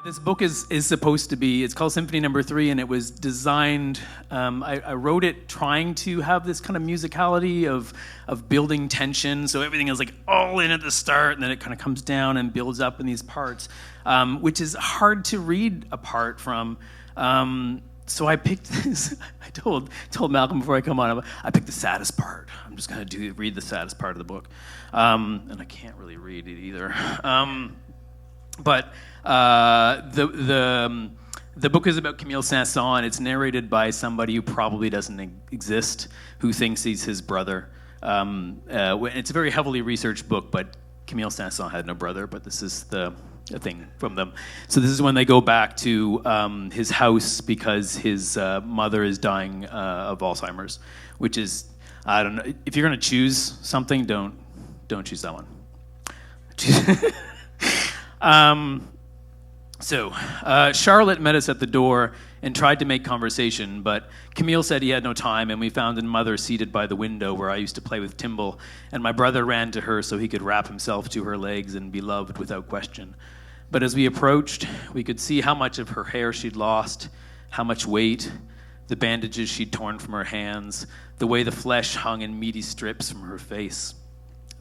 This book is supposed to be, it's called Symphony No. 3, and it was designed, I wrote it trying to have this kind of musicality of building tension, so everything is like all in at the start, and then it kind of comes down and builds up in these parts, which is hard to read apart from. So I picked this, I told Malcolm before I come on, I picked the saddest part. I'm just going to read the saddest part of the book. And I can't really read it either. But the book is about Camille Saint-Saëns, and it's narrated by somebody who probably doesn't exist, who thinks he's his brother. It's a very heavily researched book, but Camille Saint-Saëns had no brother, but this is a thing from them. So this is when they go back to his house because his mother is dying of Alzheimer's, which is, I don't know, if you're going to choose something, don't choose that one. So Charlotte met us at the door and tried to make conversation, but Camille said he had no time, and we found mother seated by the window where I used to play with Timble, and my brother ran to her so he could wrap himself to her legs and be loved without question. But as we approached, we could see how much of her hair she'd lost, how much weight, the bandages she'd torn from her hands, the way the flesh hung in meaty strips from her face.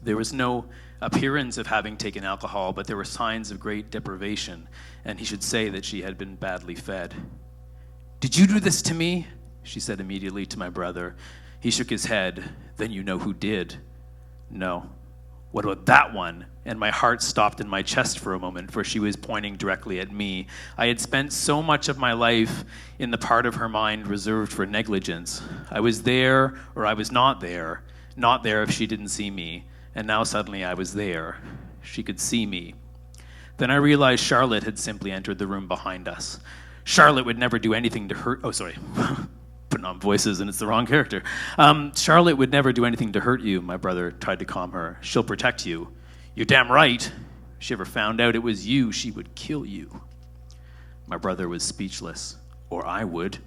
There was no appearance of having taken alcohol, but there were signs of great deprivation, and he should say that she had been badly fed. "Did you do this to me?" she said immediately to my brother. He shook his head. "Then you know who did." "No." "What about that one?" And my heart stopped in my chest for a moment, for she was pointing directly at me. I had spent so much of my life in the part of her mind reserved for negligence. I was there, or I was not there if she didn't see me. And now suddenly I was there. She could see me. Then I realized Charlotte had simply entered the room behind us. Charlotte would never do anything to hurt... Oh, sorry. Putting on voices and it's the wrong character. Charlotte would never do anything to hurt you, my brother tried to calm her. She'll protect you. You're damn right. If she ever found out it was you, she would kill you. My brother was speechless. Or I would.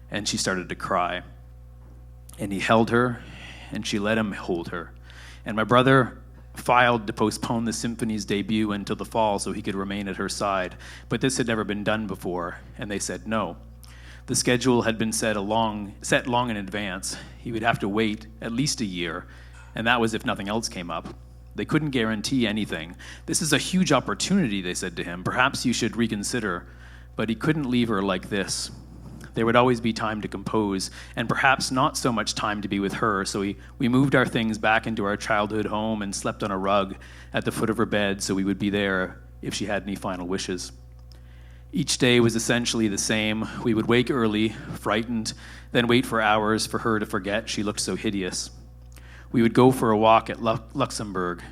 And she started to cry. And he held her, and she let him hold her. And my brother filed to postpone the symphony's debut until the fall so he could remain at her side. But this had never been done before, and they said no. The schedule had been set long in advance. He would have to wait at least a year, and that was if nothing else came up. They couldn't guarantee anything. "This is a huge opportunity," they said to him. "Perhaps you should reconsider." But he couldn't leave her like this. There would always be time to compose, and perhaps not so much time to be with her, so we moved our things back into our childhood home and slept on a rug at the foot of her bed so we would be there if she had any final wishes. Each day was essentially the same. We would wake early, frightened, then wait for hours for her to forget she looked so hideous. We would go for a walk at Luxembourg,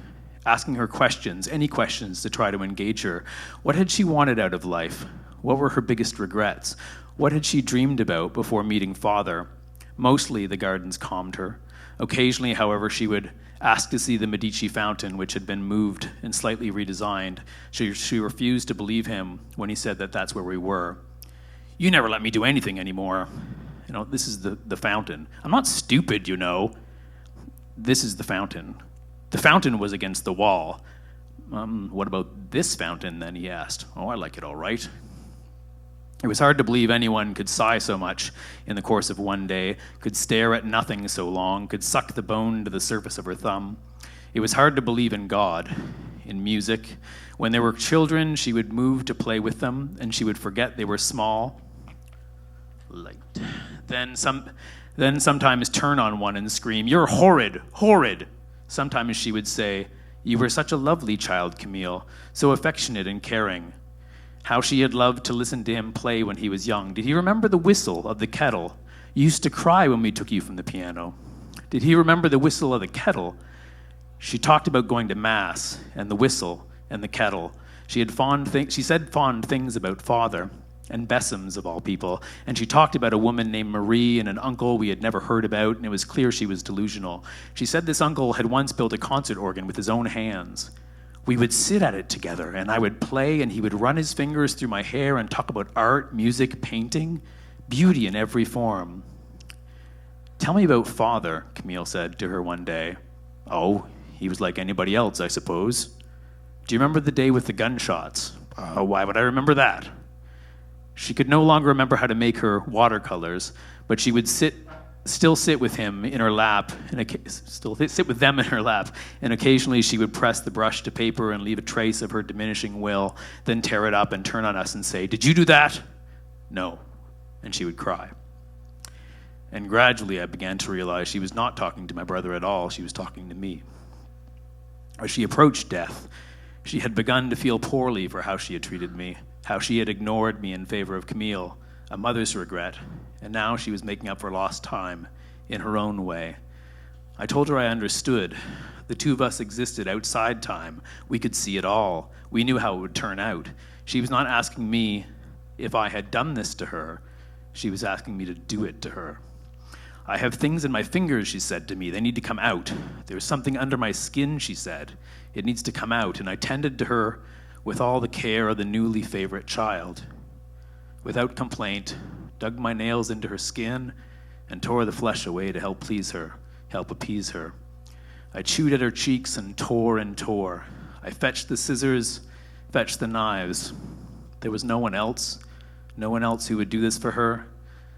asking her questions, any questions to try to engage her. What had she wanted out of life? What were her biggest regrets? What had she dreamed about before meeting father? Mostly the gardens calmed her. Occasionally, however, she would ask to see the Medici fountain, which had been moved and slightly redesigned. She refused to believe him when he said that that's where we were. "You never let me do anything anymore." This is the fountain. "I'm not stupid, you know." "This is the fountain." The fountain was against the wall. What about this fountain, then?" he asked. "Oh, I like it all right." It was hard to believe anyone could sigh so much in the course of one day, could stare at nothing so long, could suck the bone to the surface of her thumb. It was hard to believe in God, in music. When there were children, she would move to play with them, and she would forget they were small. Light. Then sometimes turn on one and scream, "You're horrid, horrid!" Sometimes she would say, "You were such a lovely child, Camille, so affectionate and caring." How she had loved to listen to him play when he was young. Did he remember the whistle of the kettle? You used to cry when we took you from the piano. Did he remember the whistle of the kettle? She talked about going to Mass, and the whistle, and the kettle. She said fond things about father, and besoms of all people, and she talked about a woman named Marie and an uncle we had never heard about, and it was clear she was delusional. She said this uncle had once built a concert organ with his own hands. We would sit at it together, and I would play, and he would run his fingers through my hair and talk about art, music, painting, beauty in every form. "Tell me about father," Camille said to her one day. "Oh, he was like anybody else, I suppose." "Do you remember the day with the gunshots?" Why would I remember that? She could no longer remember how to make her watercolors, but she would still sit with him in her lap, sit with them in her lap, and occasionally she would press the brush to paper and leave a trace of her diminishing will, then tear it up and turn on us and say, "Did you do that?" "No." And she would cry. And gradually I began to realize she was not talking to my brother at all, she was talking to me. As she approached death, she had begun to feel poorly for how she had treated me, how she had ignored me in favor of Camille, a mother's regret, and now she was making up for lost time in her own way. I told her I understood. The two of us existed outside time. We could see it all. We knew how it would turn out. She was not asking me if I had done this to her. She was asking me to do it to her. "I have things in my fingers," she said to me. "They need to come out. There's something under my skin," she said. "It needs to come out." And I tended to her with all the care of the newly favorite child. Without complaint, dug my nails into her skin and tore the flesh away to help appease her. I chewed at her cheeks and tore and tore. I fetched the scissors, fetched the knives. There was no one else who would do this for her.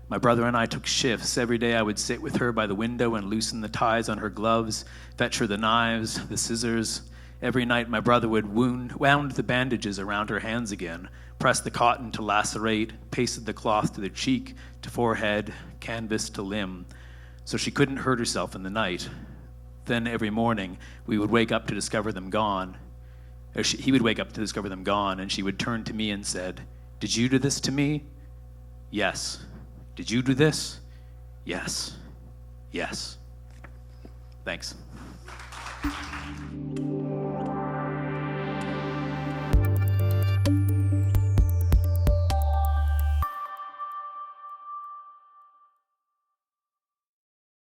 My brother and I took shifts. Every day I would sit with her by the window and loosen the ties on her gloves, fetch her the knives, the scissors. Every night my brother would wound the bandages around her hands again, pressed the cotton to lacerate, pasted the cloth to the cheek, to forehead, canvas to limb, so she couldn't hurt herself in the night. Then every morning we would wake up to discover them gone. He would wake up to discover them gone, and she would turn to me and said, "Did you do this to me?" "Yes." "Did you do this?" "Yes. Yes." Thanks.